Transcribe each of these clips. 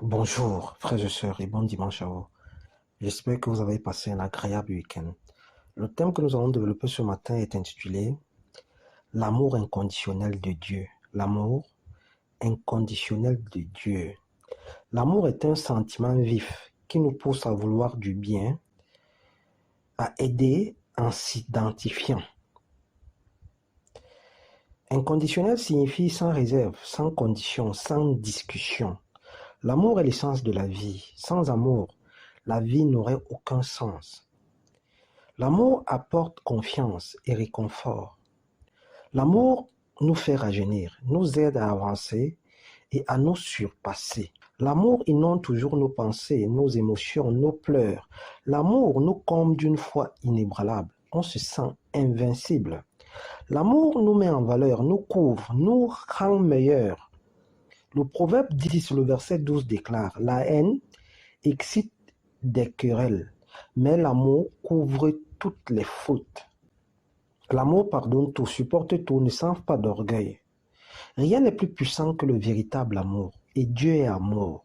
Bonjour, frères et sœurs, et bon dimanche à vous. J'espère que vous avez passé un agréable week-end. Le thème que nous allons développer ce matin est intitulé L'amour inconditionnel de Dieu. L'amour inconditionnel de Dieu. L'amour est un sentiment vif qui nous pousse à vouloir du bien, à aider en s'identifiant. Inconditionnel signifie sans réserve, sans condition, sans discussion. L'amour est l'essence de la vie. Sans amour, la vie n'aurait aucun sens. L'amour apporte confiance et réconfort. L'amour nous fait rajeunir, nous aide à avancer et à nous surpasser. L'amour inonde toujours nos pensées, nos émotions, nos pleurs. L'amour nous comble d'une foi inébranlable. On se sent invincible. L'amour nous met en valeur, nous couvre, nous rend meilleurs. Le proverbe 10, le verset 12 déclare: La haine excite des querelles, mais l'amour couvre toutes les fautes. L'amour pardonne tout, supporte tout, ne s'enfle pas d'orgueil. Rien n'est plus puissant que le véritable amour. Et Dieu est amour.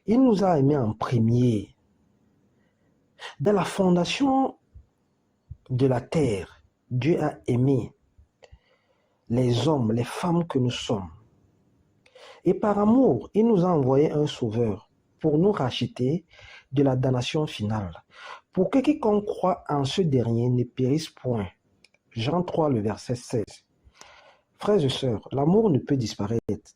Il nous a aimés en premier. Dans la fondation de la terre, Dieu a aimé les hommes, les femmes que nous sommes. Et par amour, il nous a envoyé un sauveur pour nous racheter de la damnation finale, pour que quiconque croit en ce dernier ne périsse point. Jean 3, le verset 16. Frères et sœurs, l'amour ne peut disparaître.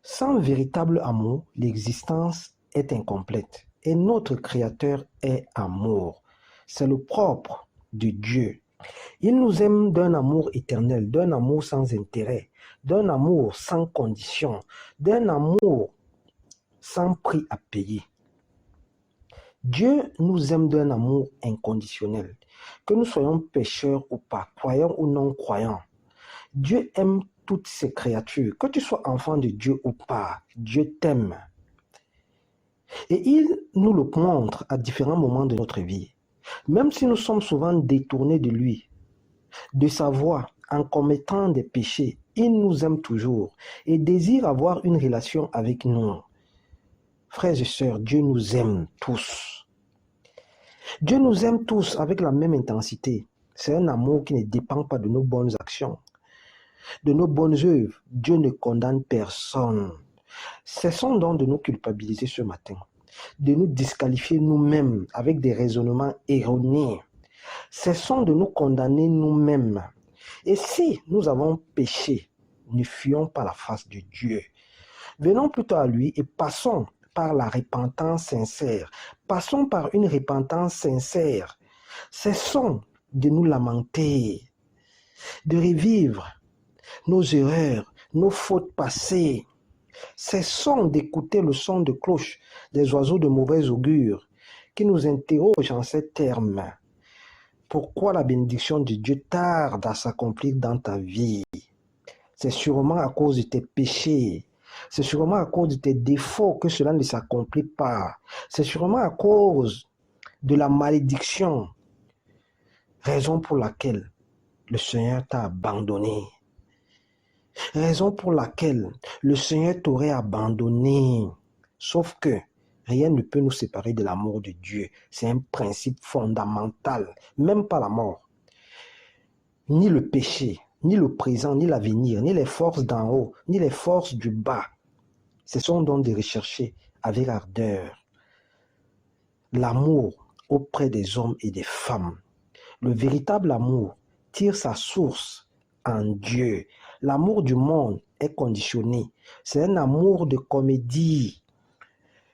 Sans véritable amour, l'existence est incomplète. Et notre Créateur est amour. C'est le propre de Dieu. Il nous aime d'un amour éternel, d'un amour sans intérêt, d'un amour sans condition, d'un amour sans prix à payer. Dieu nous aime d'un amour inconditionnel. Que nous soyons pécheurs ou pas, croyants ou non croyants, Dieu aime toutes ses créatures. Que tu sois enfant de Dieu ou pas, Dieu t'aime. Et il nous le montre à différents moments de notre vie. Même si nous sommes souvent détournés de lui, de sa voix, en commettant des péchés, il nous aime toujours et désire avoir une relation avec nous. Frères et sœurs, Dieu nous aime tous. Dieu nous aime tous avec la même intensité. C'est un amour qui ne dépend pas de nos bonnes actions, de nos bonnes œuvres. Dieu ne condamne personne. Cessons donc de nous culpabiliser ce matin, de nous disqualifier nous-mêmes avec des raisonnements erronés. Cessons de nous condamner nous-mêmes. Et si nous avons péché, ne fuyons pas la face de Dieu. Venons plutôt à lui et passons par la repentance sincère. Passons par une repentance sincère. Cessons de nous lamenter, de revivre nos erreurs, nos fautes passées. Cessons d'écouter le son de cloche des oiseaux de mauvais augure qui nous interrogent en ces termes. Pourquoi la bénédiction de Dieu tarde à s'accomplir dans ta vie? C'est sûrement à cause de tes péchés. C'est sûrement à cause de tes défauts que cela ne s'accomplit pas. C'est sûrement à cause de la malédiction, raison pour laquelle le Seigneur t'a abandonné. Raison pour laquelle le Seigneur t'aurait abandonné. Sauf que rien ne peut nous séparer de l'amour de Dieu. C'est un principe fondamental, même pas la mort. Ni le péché, ni le présent, ni l'avenir, ni les forces d'en haut, ni les forces du bas. Ce sont donc de rechercher avec ardeur l'amour auprès des hommes et des femmes. Le véritable amour tire sa source en Dieu. L'amour du monde est conditionné. C'est un amour de comédie.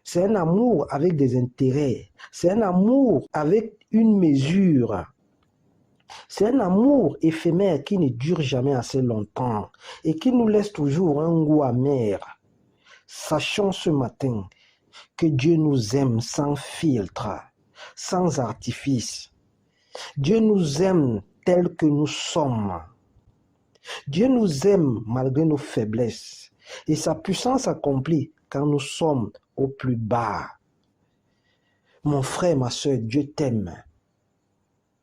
C'est un amour avec des intérêts. C'est un amour avec une mesure. C'est un amour éphémère qui ne dure jamais assez longtemps et qui nous laisse toujours un goût amer. Sachons ce matin que Dieu nous aime sans filtre, sans artifice. Dieu nous aime tels que nous sommes. Dieu nous aime malgré nos faiblesses et sa puissance accomplie quand nous sommes au plus bas. Mon frère, ma soeur, Dieu t'aime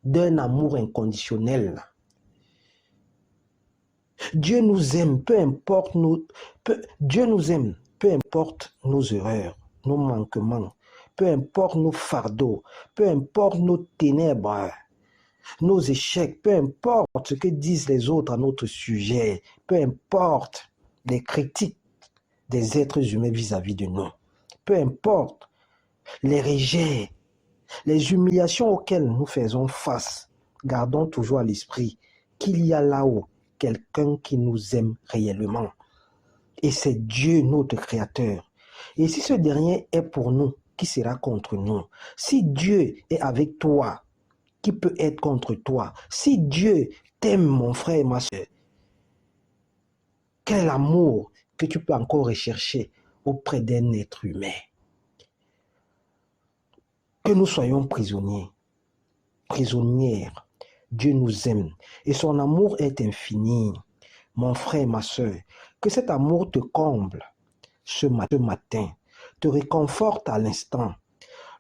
d'un amour inconditionnel. Dieu nous aime, peu importe Dieu nous aime peu importe nos erreurs, nos manquements, peu importe nos fardeaux, peu importe nos ténèbres, nos échecs, peu importe ce que disent les autres à notre sujet, peu importe les critiques des êtres humains vis-à-vis de nous, peu importe les rejets, les humiliations auxquelles nous faisons face, gardons toujours à l'esprit qu'il y a là-haut quelqu'un qui nous aime réellement. Et c'est Dieu, notre Créateur. Et si ce dernier est pour nous, qui sera contre nous? Si Dieu est avec toi, qui peut être contre toi? Si Dieu t'aime, mon frère et ma soeur, quel amour que tu peux encore rechercher auprès d'un être humain? Que nous soyons prisonniers, prisonnières. Dieu nous aime et son amour est infini. Mon frère et ma soeur, que cet amour te comble ce matin, te réconforte à l'instant.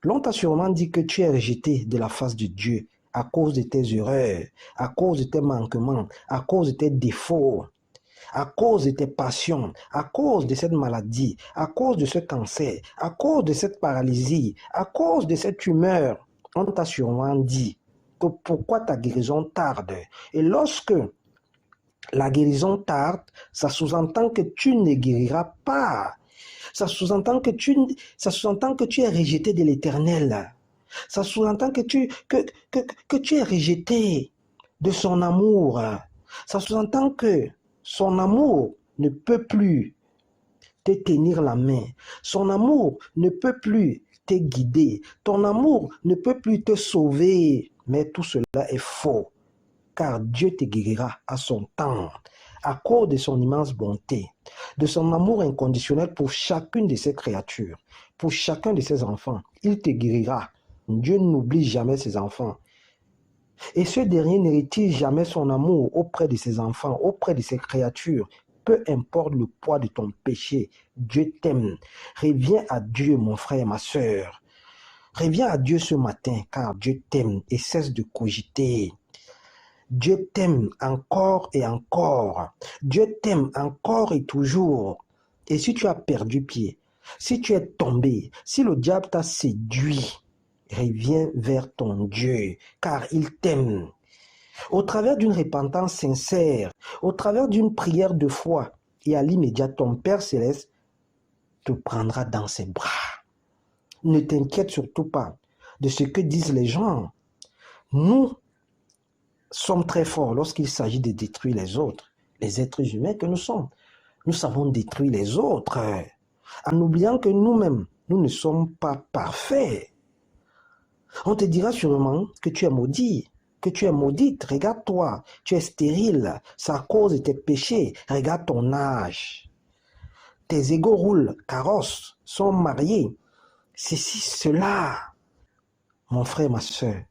L'on t'a sûrement dit que tu es rejeté de la face de Dieu à cause de tes erreurs, à cause de tes manquements, à cause de tes défauts, à cause de tes passions, à cause de cette maladie, à cause de ce cancer, à cause de cette paralysie, à cause de cette humeur. On t'a sûrement dit que pourquoi ta guérison tarde. Et lorsque la guérison tarde, ça sous-entend que tu ne guériras pas. Ça sous-entend que tu es rejeté de l'Éternel. Ça sous-entend que tu es rejeté de son amour. Ça sous-entend que son amour ne peut plus te tenir la main. Son amour ne peut plus te guider. Ton amour ne peut plus te sauver. Mais tout cela est faux, car Dieu te guérira à son temps, à cause de son immense bonté, de son amour inconditionnel pour chacune de ses créatures, pour chacun de ses enfants. Il te guérira. Dieu n'oublie jamais ses enfants. Et ce dernier ne retire jamais son amour auprès de ses enfants, auprès de ses créatures. Peu importe le poids de ton péché, Dieu t'aime. Reviens à Dieu, mon frère, ma soeur. Reviens à Dieu ce matin, car Dieu t'aime et cesse de cogiter. Dieu t'aime encore et encore. Dieu t'aime encore et toujours. Et si tu as perdu pied, si tu es tombé, si le diable t'a séduit, reviens vers ton Dieu, car il t'aime. Au travers d'une repentance sincère, au travers d'une prière de foi, et à l'immédiat, ton Père Céleste te prendra dans ses bras. Ne t'inquiète surtout pas de ce que disent les gens. Nous sommes très forts lorsqu'il s'agit de détruire les autres, les êtres humains que nous sommes. Nous savons détruire les autres en oubliant que nous-mêmes, nous ne sommes pas parfaits. On te dira sûrement que tu es maudit, que tu es maudite. Regarde-toi, tu es stérile, c'est à cause de tes péchés. Regarde ton âge. Tes égaux roulent, carrosses, sont mariés. Ceci, cela. Mon frère, ma soeur,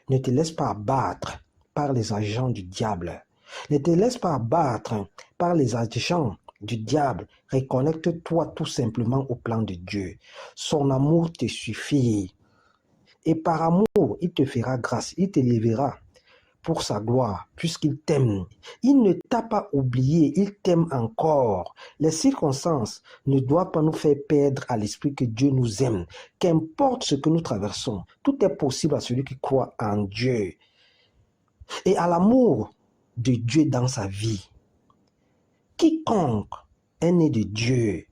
ne te laisse pas abattre par les agents du diable. Ne te laisse pas abattre par les agents du diable. Reconnecte-toi tout simplement au plan de Dieu. Son amour te suffit. Et par amour, il te fera grâce, il t'élèvera pour sa gloire, puisqu'il t'aime. Il ne t'a pas oublié, il t'aime encore. Les circonstances ne doivent pas nous faire perdre à l'esprit que Dieu nous aime. Qu'importe ce que nous traversons, tout est possible à celui qui croit en Dieu et à l'amour de Dieu dans sa vie. Quiconque est né de Dieu,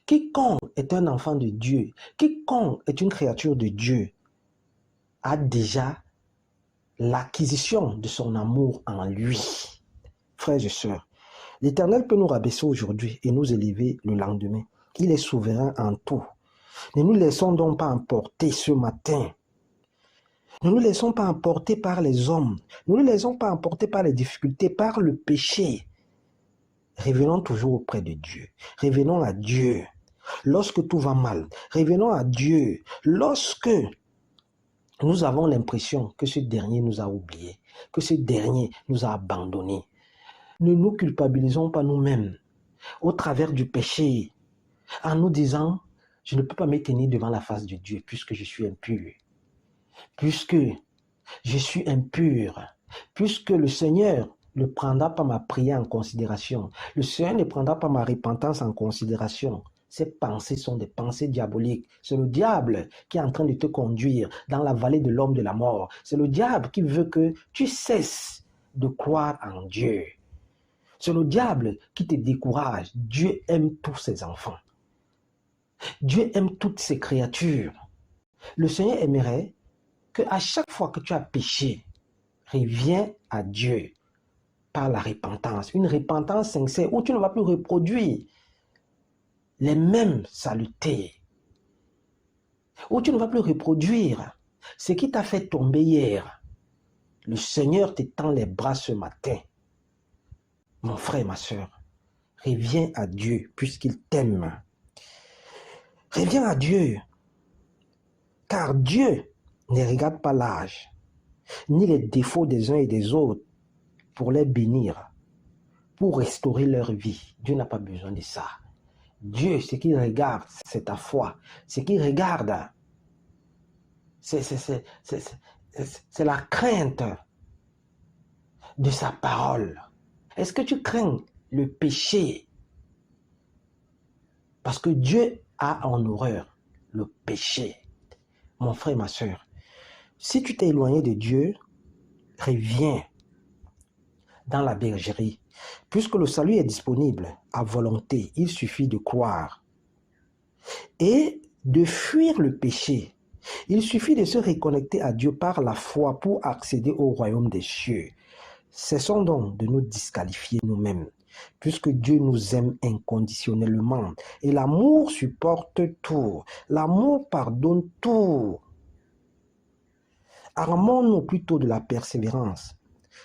quiconque est un enfant de Dieu, quiconque est une créature de Dieu, a déjà l'acquisition de son amour en lui. Frères et sœurs, l'Éternel peut nous rabaisser aujourd'hui et nous élever le lendemain. Il est souverain en tout. Ne nous laissons donc pas emporter ce matin. Ne nous laissons pas emporter par les hommes. Ne nous laissons pas emporter par les difficultés, par le péché. Revenons toujours auprès de Dieu. Revenons à Dieu. Lorsque tout va mal, revenons à Dieu. Lorsque nous avons l'impression que ce dernier nous a oubliés, que ce dernier nous a abandonnés, ne nous culpabilisons pas nous-mêmes au travers du péché, en nous disant, je ne peux pas me tenir devant la face de Dieu puisque je suis impur, puisque je suis impur, puisque le Seigneur ne prendra pas ma prière en considération, le Seigneur ne prendra pas ma repentance en considération. ces pensées sont des pensées diaboliques. C'est le diable qui est en train de te conduire dans la vallée de l'homme de la mort. C'est le diable qui veut que tu cesses de croire en Dieu. C'est le diable qui te décourage. Dieu aime tous ses enfants. Dieu aime toutes ses créatures. Le Seigneur aimerait qu'à chaque fois que tu as péché, reviens à Dieu par la repentance. Une repentance sincère où tu ne vas plus reproduire les mêmes saletés. Où tu ne vas plus reproduire ce qui t'a fait tomber hier. Le Seigneur t'étend les bras ce matin. Mon frère, ma soeur, reviens à Dieu puisqu'il t'aime. Reviens à Dieu, car Dieu ne regarde pas l'âge, ni les défauts des uns et des autres pour les bénir, pour restaurer leur vie. Dieu n'a pas besoin de ça. Dieu, ce qu'il regarde, c'est ta foi. Ce qu'il regarde, c'est la crainte de sa parole. Est-ce que tu crains le péché? Parce que Dieu a en horreur le péché. Mon frère, ma soeur, si tu t'es éloigné de Dieu, reviens dans la bergerie. Puisque le salut est disponible à volonté, il suffit de croire et de fuir le péché. Il suffit de se reconnecter à Dieu par la foi pour accéder au royaume des cieux. Cessons donc de nous disqualifier nous-mêmes, puisque Dieu nous aime inconditionnellement. Et l'amour supporte tout. L'amour pardonne tout. Armons-nous plutôt de la persévérance,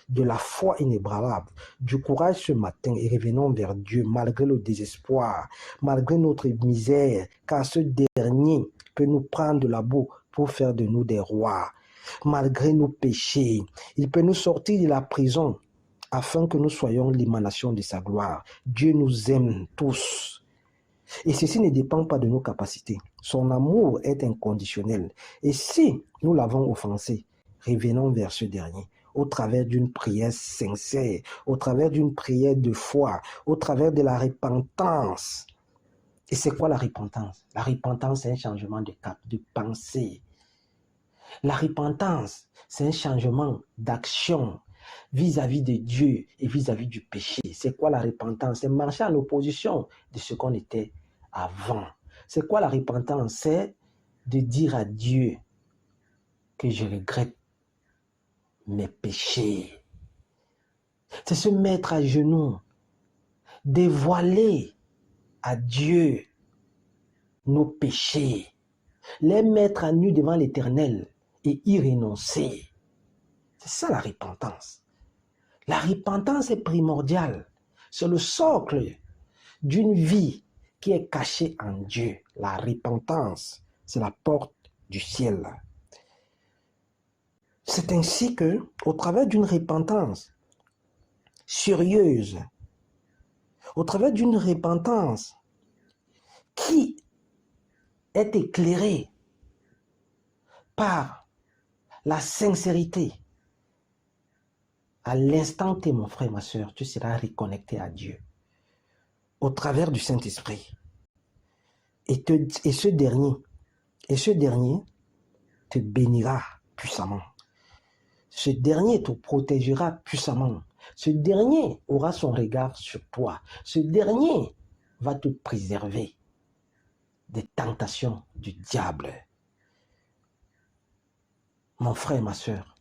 de la foi inébranlable, du courage ce matin et revenons vers Dieu malgré le désespoir, malgré notre misère, car ce dernier peut nous prendre de la boue pour faire de nous des rois. Malgré nos péchés, il peut nous sortir de la prison afin que nous soyons l'émanation de sa gloire. Dieu nous aime tous. Et ceci ne dépend pas de nos capacités. Son amour est inconditionnel. Et si nous l'avons offensé, revenons vers ce dernier au travers d'une prière sincère, au travers d'une prière de foi, au travers de la repentance. Et c'est quoi la repentance? La repentance, c'est un changement de cap, de pensée. La repentance, c'est un changement d'action vis-à-vis de Dieu et vis-à-vis du péché. C'est quoi la repentance? C'est marcher en opposition de ce qu'on était avant. C'est quoi la repentance? C'est de dire à Dieu que je regrette mes péchés. C'est se mettre à genoux, dévoiler à Dieu nos péchés, les mettre à nu devant l'Éternel et y renoncer. C'est ça la repentance. La repentance est primordiale. C'est le socle d'une vie qui est cachée en Dieu. La repentance, c'est la porte du ciel. C'est ainsi que, au travers d'une repentance sérieuse, au travers d'une repentance qui est éclairée par la sincérité, à l'instant T, mon frère, ma soeur, tu seras reconnecté à Dieu au travers du Saint-Esprit. Et ce dernier te bénira puissamment. Ce dernier te protégera puissamment. Ce dernier aura son regard sur toi. Ce dernier va te préserver des tentations du diable. Mon frère, ma soeur,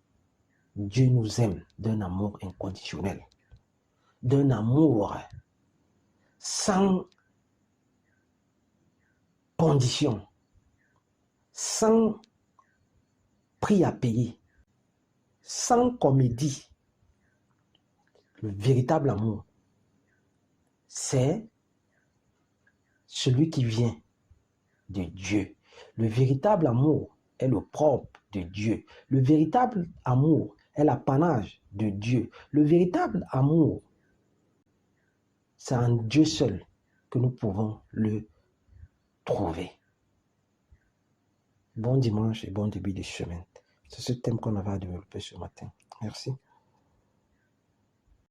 Dieu nous aime d'un amour inconditionnel, d'un amour sans condition, sans prix à payer, sans comédie. Le véritable amour, c'est celui qui vient de Dieu. Le véritable amour est le propre de Dieu. Le véritable amour est l'apanage de Dieu. Le véritable amour, c'est en Dieu seul que nous pouvons le trouver. Bon dimanche et bon début de semaine. C'est ce thème qu'on avait à développer ce matin. Merci.